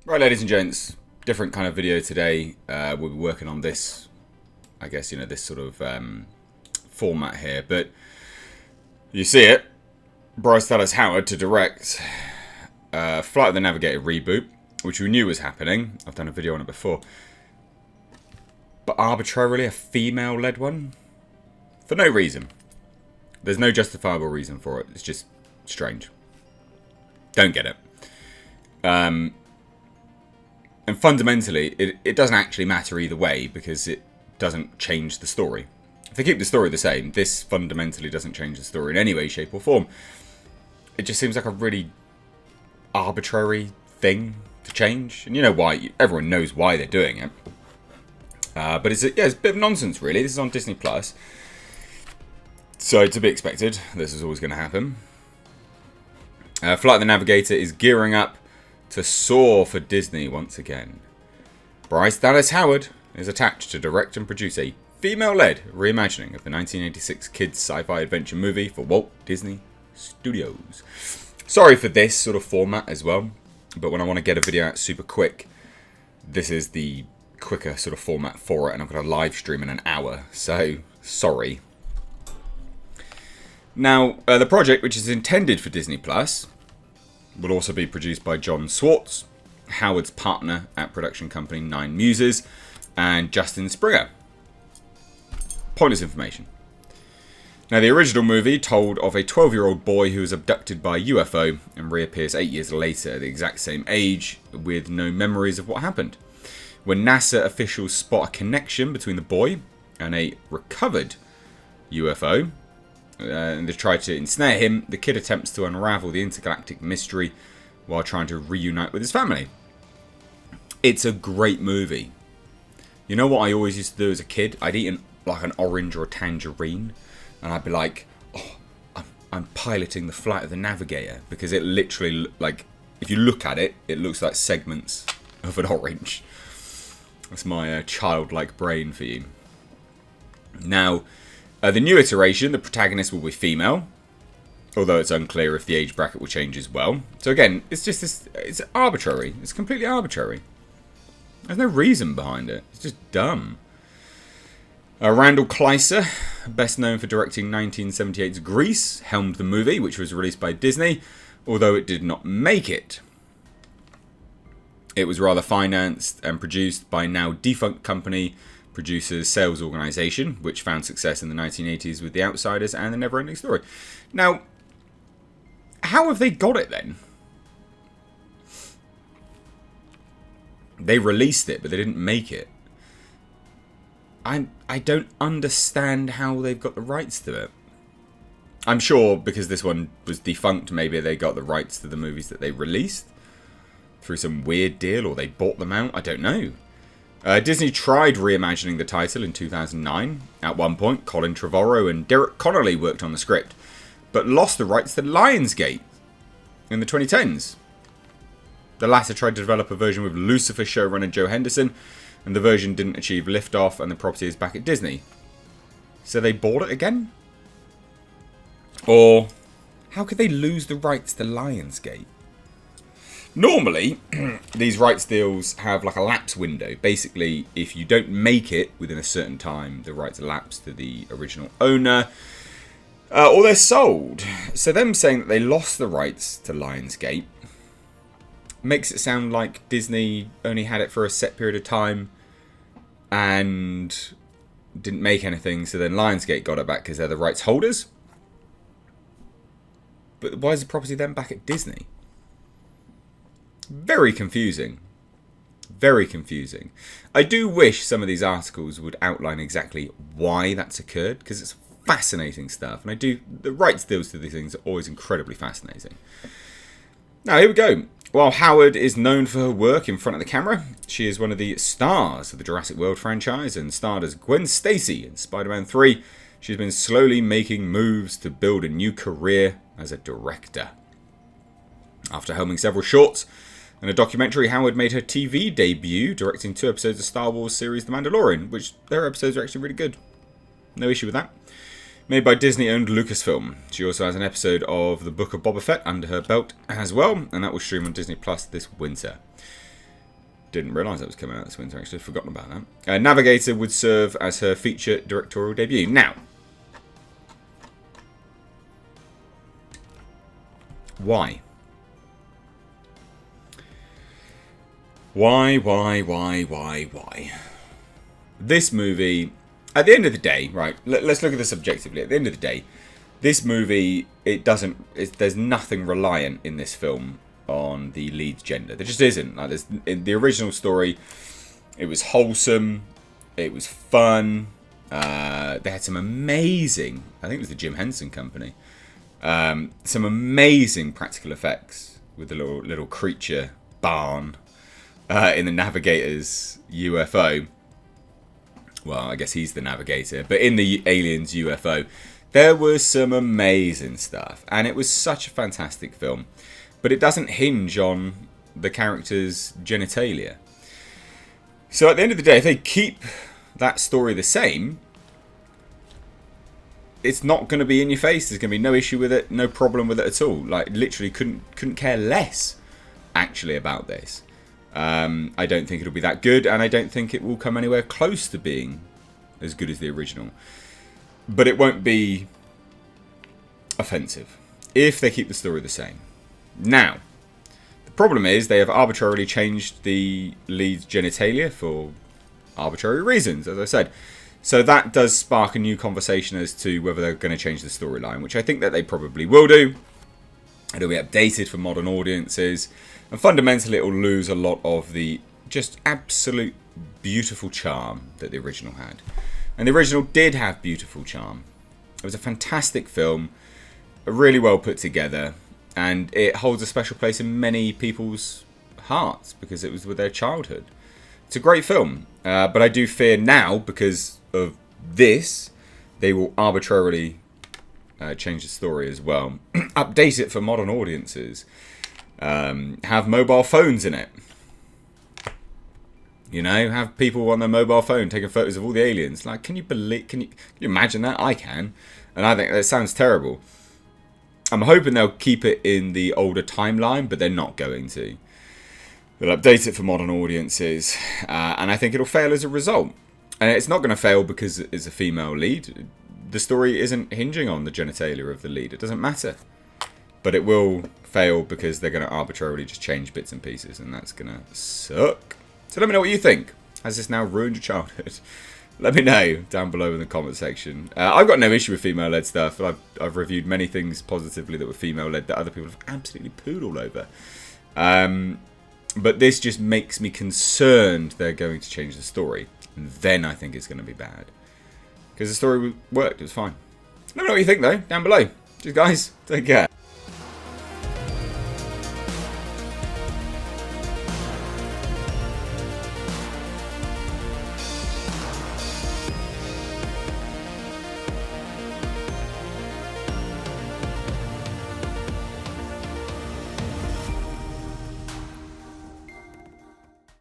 Right, ladies and gents, different kind of video today. We'll be working on this, I guess, this sort of format here. But you see it, Bryce Dallas Howard to direct Flight of the Navigator reboot, which we knew was happening. I've done a video on it before. But arbitrarily a female-led one? For no reason. There's no justifiable reason for it. It's just strange. Don't get it. And fundamentally, it doesn't actually matter either way because it doesn't change the story. If they keep the story the same, this fundamentally doesn't change the story in any way, shape or form. It just seems like a really arbitrary thing to change. And you know why. Everyone knows why they're doing it. But it's a bit of nonsense, really. This is on Disney+. So to be expected. This is always going to happen. Flight of the Navigator is gearing up to soar for Disney once again. Bryce Dallas Howard is attached to direct and produce a female-led reimagining of the 1986 kids sci-fi adventure movie for Walt Disney Studios. Sorry for this sort of format as well, but when I want to get a video out super quick, this is the quicker sort of format for it, and I've got a live stream in an hour, so sorry. Now, the project, which is intended for Disney+, will also be produced by John Swartz, Howard's partner at production company Nine Muses, and Justin Springer. Pointless information. Now, the original movie told of a 12-year-old boy who was abducted by a UFO and reappears 8 years later at the exact same age with no memories of what happened. When NASA officials spot a connection between the boy and a recovered UFO, and they try to ensnare him, the kid attempts to unravel the intergalactic mystery while trying to reunite with his family. It's a great movie. You know what I always used to do as a kid? I'd eat an orange or a tangerine, and I'd be like, oh, I'm piloting the Flight of the Navigator, because it literally, like, if you look at it, it looks like segments of an orange. That's my childlike brain for you. Now, the new iteration, the protagonist will be female, although it's unclear if the age bracket will change as well. So again, it's just this, it's arbitrary. It's completely arbitrary. There's no reason behind it. It's just dumb. Randall Kleiser, best known for directing 1978's Grease, helmed the movie, which was released by Disney, although it did not make it. It was rather financed and produced by now defunct company Producers Sales Organization, which found success in the 1980s with The Outsiders and The Neverending Story. Now, how have they got it then? They released it, but they didn't make it. I don't understand how they've got the rights to it. I'm sure because this one was defunct, maybe they got the rights to the movies that they released through some weird deal, or they bought them out. I don't know. Disney tried reimagining the title in 2009. At one point, Colin Trevorrow and Derek Connolly worked on the script, but lost the rights to Lionsgate in the 2010s. The latter tried to develop a version with Lucifer showrunner Joe Henderson, and the version didn't achieve liftoff, and the property is back at Disney. So they bought it again? Or how could they lose the rights to Lionsgate? Normally, these rights deals have like a lapse window. Basically, if you don't make it within a certain time, the rights lapse to the original owner, or they're sold. So them saying that they lost the rights to Lionsgate makes it sound like Disney only had it for a set period of time and didn't make anything, so then Lionsgate got it back because they're the rights holders. But why is the property then back at Disney? Very confusing. Very confusing. I do wish some of these articles would outline exactly why that's occurred, because it's fascinating stuff. And the rights deals to these things are always incredibly fascinating. Now, here we go. While Howard is known for her work in front of the camera, she is one of the stars of the Jurassic World franchise and starred as Gwen Stacy in Spider-Man 3. She's been slowly making moves to build a new career as a director. After helming several shorts and a documentary, Howard made her TV debut directing 2 episodes of Star Wars series The Mandalorian, which their episodes are actually really good. No issue with that. Made by Disney-owned Lucasfilm. She also has an episode of The Book of Boba Fett under her belt as well, and that will stream on Disney Plus this winter. didn't realise that was coming out this winter, actually. I'd forgotten about that. Navigator would serve as her feature directorial debut. Now, why? Why? This movie, at the end of the day, right, let's look at this objectively. At the end of the day, this movie, there's nothing reliant in this film on the lead's gender. There just isn't. Like, in the original story, it was wholesome, it was fun, they had some amazing, I think it was the Jim Henson Company, some amazing practical effects with the little creature barn in the Navigator's UFO. Well, I guess he's the Navigator, but in the alien's UFO, there was some amazing stuff, and it was such a fantastic film. But it doesn't hinge on the character's genitalia. So at the end of the day, if they keep that story the same, it's not going to be in your face. There's going to be no issue with it, no problem with it at all. Like, literally couldn't care less, actually, about this. I don't think it'll be that good, and I don't think it will come anywhere close to being as good as the original. But it won't be offensive if they keep the story the same. Now, the problem is they have arbitrarily changed the lead's genitalia for arbitrary reasons, as I said. So that does spark a new conversation as to whether they're going to change the storyline, which I think that they probably will do. It'll be updated for modern audiences, and fundamentally it will lose a lot of the just absolute beautiful charm that the original had. And the original did have beautiful charm. It was a fantastic film, really well put together, and it holds a special place in many people's hearts because it was with their childhood. It's a great film, but I do fear now, because of this, they will arbitrarily change the story as well. Update it for modern audiences. Have mobile phones in it. You know, have people on their mobile phone taking photos of all the aliens. Like, can you imagine that? I can. And I think that sounds terrible. I'm hoping they'll keep it in the older timeline, but they're not going to. They'll update it for modern audiences, and I think it'll fail as a result. And it's not going to fail because it's a female lead. The story isn't hinging on the genitalia of the lead. It doesn't matter. But it will fail because they're going to arbitrarily just change bits and pieces, and that's going to suck. So let me know what you think. Has this now ruined your childhood? Let me know down below in the comment section. I've got no issue with female-led stuff. I've reviewed many things positively that were female-led that other people have absolutely pooed all over. But this just makes me concerned they're going to change the story. And then I think it's going to be bad. Because the story worked. It was fine. Let me know what you think, though, down below. Cheers, guys. Take care.